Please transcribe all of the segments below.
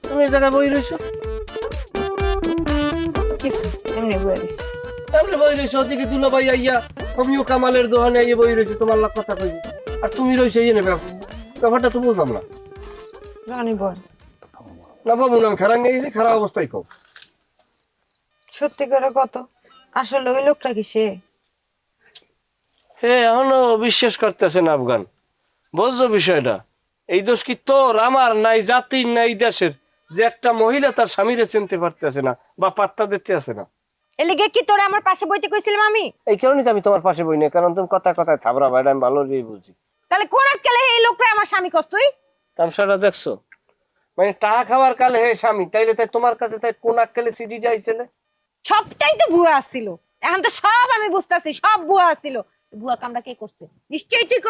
তুমি এই জায়গায় বই রয়েছো? কিছু এমনি বয়ে দিস। এমনি বই রয়েছো, ওদিকে দুলো ভাই আইয়া হোমিও কামালের দোকানে আইয়া বই রয়েছে, তোমার লাগ কথা কইবি, আর তুমি রয়েছো এই ব্যাপারটা তো বুঝলাম না। রানী বল, না বাবু না, খারাপ নিয়ে গেছি, খারাপ অবস্থায় কম। সত্যি করে কত আসলে ওই লোকটা কি সে? হে এখনো বিশ্বাস করতেছে না আফগান, বুঝছো বিষয়টা? এই দোষ কি তোর, আমার, নাই জাতির, নাই দেশের, যে একটা মহিলা তার স্বামীরে চিনতে পারতেছে না বা পাত্তা দিতে আসে না। এলিগে কি তোরে আমার পাশে বইতে কইছিলাম আমি? এই কারণেই তো আমি তোমার পাশে বই না, কারণ তুমি কথায় কথায় থাবড়া বাইরে, আমি ভালো দিয়ে বুঝি। তাহলে কোন আক্কেলে এই লোকটা আমার স্বামী কস তুই? তামসাটা দেখছো? মানে টাকা খাওয়ার কালে হে স্বামী, তাইলে তাই তোমার কাছে তাই কোন আক্কেলে সিডি যাইছিলে? সবটাই তো ভুয়া আসছিল। এখন তো সব আমি বুঝতাছি, সব ভুয়া আসছিল। ভুয়া কামটা কে করছে? নিশ্চয়ই তুই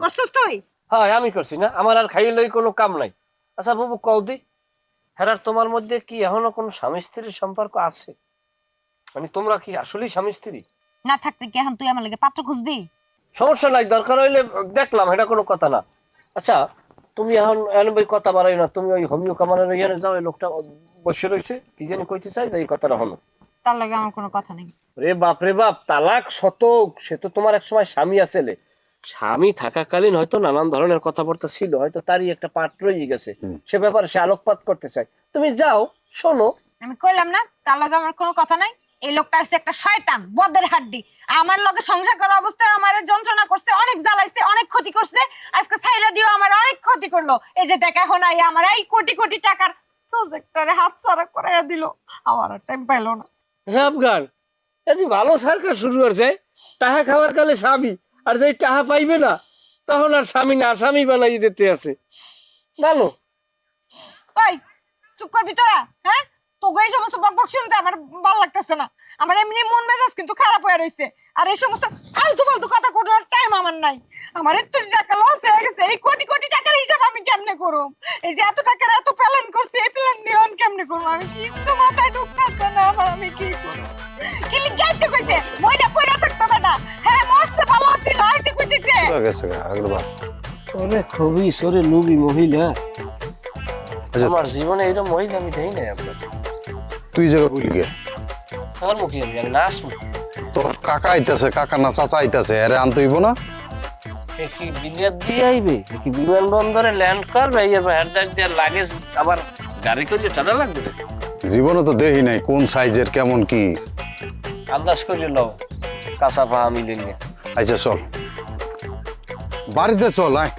করছস তুই। হ্যাঁ আমি করছি না, আমার আর খাইয়ে লই কোনো কাম নাই। আচ্ছা বাবু কৌদি, হ্যাঁ তোমার মধ্যে কি এখনো কোনো স্বামী স্ত্রীর সম্পর্ক আছে? মানে তোমরা কি আসলেই স্বামী স্ত্রী? না থাকতে কি এখন তুই আমার লাগে পাত্র খুঁজবি? সমস্যা নাই, দরকার হইলে দেখলাম, এটা কোনো কথা না। আচ্ছা তুমি এখন ওই কথা বাড়াই না, তুমি ওই হোমিও কামালের ওইখানে যাও, ওই লোকটা বসে রয়েছে, কি জানি কইতে চাই, এই কথাটা হলো। তার লাগে আমার কোনো কথা নেই। রে বাপ, তালাক শতক, সে তো তোমার এক সময় স্বামী আছেলে, স্বামী থাকাকালীন হয়তো নানান ধরনের কথাবার্তা ছিল, হয়তো তারই একটা পাঠ রয়ে গেছে, সে ব্যাপারে সে আলোকপাত করতে চায়। তুমি যাও, শোনো। আমি কইলাম না তার লগে আমার কোনো কথা নাই। এই লোকটা হচ্ছে একটা শয়তান, বদের হাড্ডি। আমার লগে সংসার করা অবস্থায় আমার যন্ত্রণা করছে, অনেক জ্বালাইছে, অনেক ক্ষতি করছে। আজকে ছাইরা দিও আমার অনেক ক্ষতি করলো। এই যে দেখা এখন আই আমার এই কোটি কোটি টাকার প্রজেক্টরে হাত ছাড়া করাইয়া দিল। আমার আর টাইম পাইলো না। হ্যাঁ আফগান, এই যে ভালো সরকার শুরু করছে, টাকা খাওয়ার কালে স্বামী, আর যে টাকা পাইবে না তখন আর স্বামী না, স্বামী বানাই দিতে আছে। ভালো। ওই চুপ করবি তোরা, হ্যাঁ? তোকে এই সমস্ত বকবক শুনতে আমার ভালো লাগতেছে না। আমার এমনি মন মেজাজ কিন্তু খারাপ হয়ে রয়েছে। আর এই সমস্ত ফালতু ফালতু কথা কোটার টাইম আমার নাই। আমার এত টাকা লস হয়ে গেছে, এই কোটি কোটি টাকার হিসাব আমি কেমনে করব? এই যে এত টাকার এত প্ল্যান করছি, এই প্ল্যান নিয়ে আমি কেমনে করব? আমি কিছু মাথায় ঢুকতেছে না আমার, আমি কি করব? কি লিগাইতে কইছে মইনা পয়রা থাকতে হবে না। হ্যাঁ মরছে ভালো ছিল, আইতে কইতেছে গেছে আগরবাদ। ওরে খুবই সরে লুবি মহিলা, আচ্ছা আমার জীবনে এরকম মহিলা আমি দেই নাই আপনার। তুই জায়গা বলি গে, আমার মুখে আমি না আসবো। তোর কাকা আইতাছে, কাকা না চাচা আইতাছে, আরে আনতে হইব না? এ কি বিলিয়ার দিয়ে আইবে, এ কি বিমানবন্দরে ল্যান্ড করবে, এবার হেডদার দিয়ে লাগেজ আবার গাড়ি করে টানা লাগবে রে? জীবনে তো দেখি নাই কোন সাইজের কেমন কি। আন্দাজ করে লও, কাঁচা পাহা মিলে নিয়ে। আচ্ছা চল বাড়িতে চল, আয়।